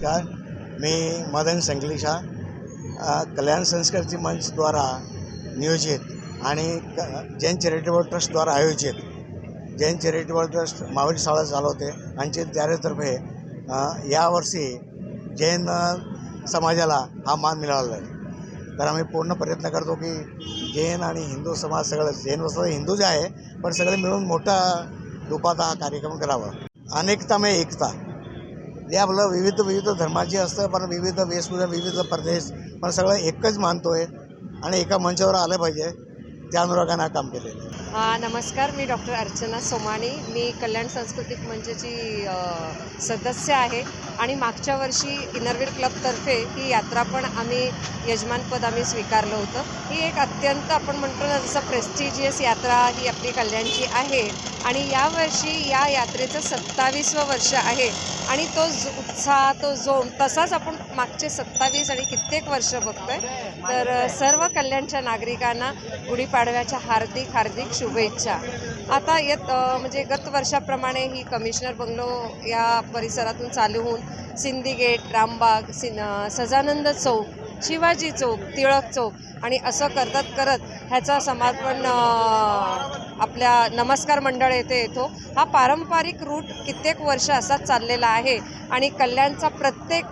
नमस्कार, मी मदन संकलिशा कल्याण संस्कृती मंचद्वारा नियोजित आणि जैन चॅरिटेबल ट्रस्टद्वारा आयोजित जैन चॅरिटेबल ट्रस्ट मावळी शाळा चालवते आणि त्यातर्फे यावर्षी जैन समाजाला हा मान मिळाला आहे। तर आम्ही पूर्ण प्रयत्न करतो की जैन आणि हिंदू समाज सगळं जैन वस्तू हिंदूच आहे पण सगळे मिळून मोठा रूपात हा कार्यक्रम करावा। अनेकता में एकता हे आपलं विविध धर्माची असतं पण विविध वेशभूषा विविध प्रदेश पण सगळं एकच मानतोय आणि एका मंचावर आलं पाहिजे त्या अनुरागानं काम केलेलं आहे। नमस्कार, मी डॉक्टर अर्चना सोमाणी, मी कल्याण सांस्कृतिक मंचची सदस्य आहे आणि मागच्या वर्षी इनरव्हील क्लबतर्फे ही यात्रा पण आम्ही यजमानपद स्वीकारलं होतं। ही एक अत्यंत आपण म्हणतो ना जसं प्रेस्टिजियस यात्रा ही आपली कल्याणची आहे आणि यावर्षी या यात्रेचं 27वं वर्ष आहे आणि तो उत्साह तो जोम तसाच आपण मागचे 27 आणि कित्येक वर्ष बघतोय। तर सर्व कल्याणच्या नागरिकांना गुढीपाडव्याच्या हार्दिक शुभेच्छा। आता म्हणजे गत वर्षाप्रमाणे ही कमिशनर बंगलो या परिसरातून चालू होऊन सिंधी गेट, रामबाग, सजानंद चौक, शिवाजी चौक, टिळक चौक आणि असं करत ह्याचा समापन आपल्या नमस्कार मंडळ येथे येतो। हा पारंपरिक रूट कित्येक वर्ष असाच चाललेला आहे आणि कल्याणचा प्रत्येक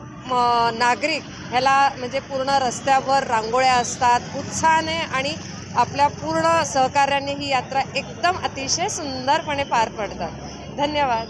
नागरिक ह्याला म्हणजे पूर्ण रस्त्यावर रांगोळ्या असतात उत्साहाने आणि आपल्या पूर्ण सहकार्याने ही यात्रा एकदम अतिशय सुंदरपणे पार पडतात। धन्यवाद।